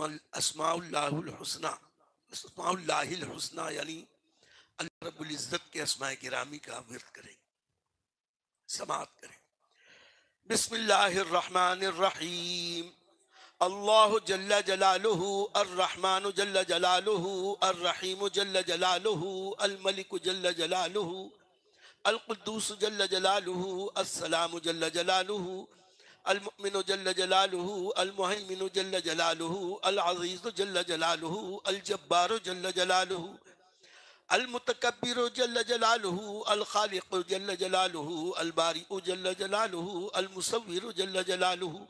अस्माउल्लाहुल हुस्ना, अस्माउल्लाहिल हुस्ना यानी अल्लाह रब्बुल इज्जत के अस्माए गिरामी का विर्द करें, समात करें। बिस्मिल्लाहिर रहमानिर रहीम। अल्लाहु जल्ल जलालुहु अर्रहमानु जल्ल जलालुहु अर्रहीमु जल्ल जलालुहु अल मलिकु जल्ल जलालुहु अल कुद्दूस जल्ल जलालुहु अस्सलामु जल्ल जलालुहु अल मुमिनु जल्ल जलालुहु अल मुहैमिनु जल्ल जलालुहु अल अज़ीज़ु जल्ल जलालुहु अल जब्बारु जल्ल जलालुहु अल मुतकब्बिरु जल्ल जलालुहु अल खालिकु जल्ल जलालुहु अल बारिउ जल्ल जलालुहु अल मुसव्विरु जल्ल जलालुहु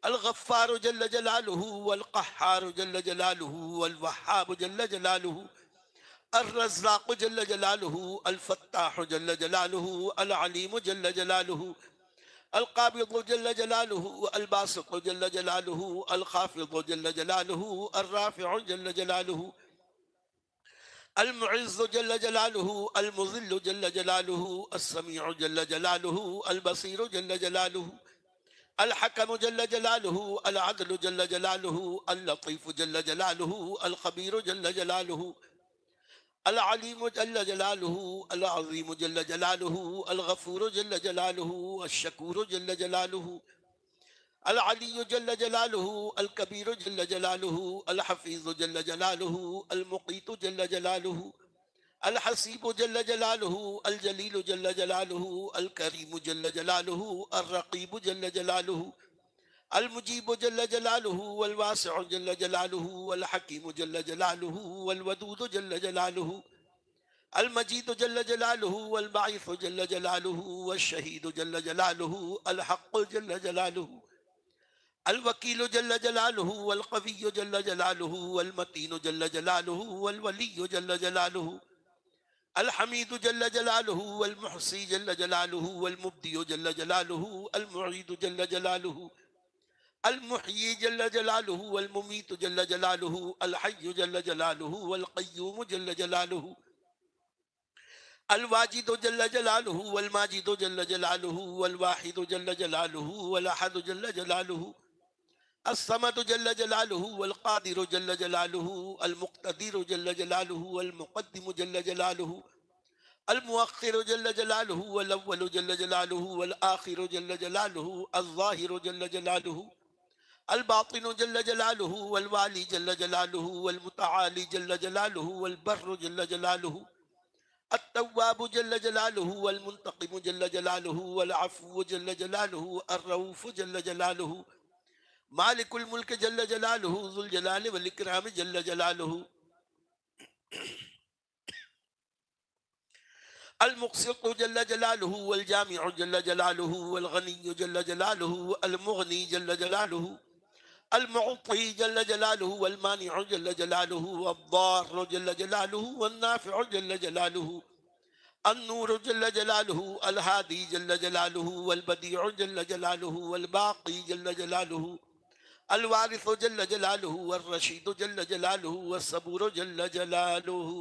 अल गफ्फारु जल्ल जलालुहु वल क़ह्हारु जल्ल जलालुहु वल वह्हाबु जल्ल जलालुहु अर रज़्ज़ाक़ु जल्ल जलालुहु अल फ़त्ताहु जल्ल जलालुहु अल अलीमु जल्ल जलालुहु अल क़ाबिदु जल्ल जलालुहु अल बासितु जल्ल जलालुहु अल ख़ाफ़िदु जल्ल जलालुहु अर राफ़िउ जल्ल जलालुहु अल मुइज़्ज़ु जल्ल जलालुहु अल मुज़िल्लु जल्ल जलालुहु अस समीउ जल्ल जलालुहु अल बसीरु जल्ल जलालुहु अल हकमु जल्ल जलालुहु अल अदलु जल्ल जलालुहु अल लतीफ़ु जल्ल जलालुहु अल खबीरु जल्ल जलालुहु अल अलीमु जल्ल जलालुहु अल अज़ीमु जल्ल जलालुहु अल गफूरु जल्ल जलालुहु अश शकूरु जल्ल जलालुहु अल अलिय्यु जल्ल जलालुहु अल कबीरु जल्ल जलालुहु अल हफीज़ु जल्ल जलालुहु अल मुक़ीतु जल्ल जलालुहु अल हसीबु जल्ल जलालुहु अल जलीलु जल्ल जलालुहु अल करीमु जल्ल जलालुहु अर रक़ीबु जल्ल जलालुहु अल मुजीबु जल्ल जलालुहु वल वासिउ जल्ल जलालुहु वल हकीमु जल्ल जलालुहु वल वदूदु जल्ल जलालुहु अल मजीदु जल्ल जलालुहु वल बाइसु जल्ल जलालुहु वश शहीदु जल्ल जलालुहु अल हक़्क़ु जल्ल जलालुहु अल वकीलु जल्ल जलालुहु वल क़विय्यु जल्ल जलालुहु वल मतीनु जल्ल जलालुहु वल वलिय्यु जल्ल जलालुहु अल हमीदु जल्ल जलालुहु वल मुहसी जल्ल जलालुहु वल मुब्दियु जल्ल जलालुहु अल मुईदु जल्ल जलालुहु अल मुहय्यी जल्ल जलालुहु वल मुमीतु जल्ल जलालुहु अल हय्यु जल्ल जलालुहु वल क़य्यूमु जल्ल जलालुहु अल वाजिदु जल्ल जलालुहु वल माजिदु जल्ल जलालुहु वल वाहिदु जल्ल जलालुहु वल अहदु जल्ल जलालुहु अस्समदु जल्ल जलालुहु वल क़ादिरु जल्ल जलालुहु अल मुक़्तदिरु जल्ल जलालुहु वल मुक़द्दिमु जल्ल जलालुहु अल मुअख्खिरु जल्ल जलालुहु वल अव्वलु जल्ल जलालुहु वल आखिरु जल्ल जलालुहु अल ज़ाहिरु जल्ल जलालुहु अल बातिनु जल्ल जलालुहु वल वाली जल्ल जलालुहु वल मुतआली जल्ल जलालुहु वल बर्रु जल्ल जलालुहु अत-तव्वाबु जल्ल जलालुहु वल मुंतक़िमु जल्ल जलालुहु वल अफ़्वु जल्ल जलालुहु अर रऊफ़ु जल्ल जलालुहु मालिकुल मुल्क जल्ल जलालुहु ज़ुल जलाल वल इकराम जल्ल जलालुहु अल मुक़सितु जल्ल जलालुहु वल जामिउ जल्ल जलालुहु वल गनिय्यु जल्ल जलालुहु अल मुग़नी जल्ल जलालुहु अल मुअत्ती जल्ल जलालुहु वल मानिउ जल्ल जलालुहु वद-दार्रु जल्ल जलालुहु वन नाफ़िउ जल्ल जलालुहु अन नूरु जल्ल जलालुहु अल हादी जल्ल जलालुहु वल बदीउ जल्ल जलालुहु वल बाक़ी जल्ल जलालुहु अल वारिसु जल्ल जलालुहु वर रशीदु जल्ल जलालुहु वस सबूरु जल्ल जलालुहु।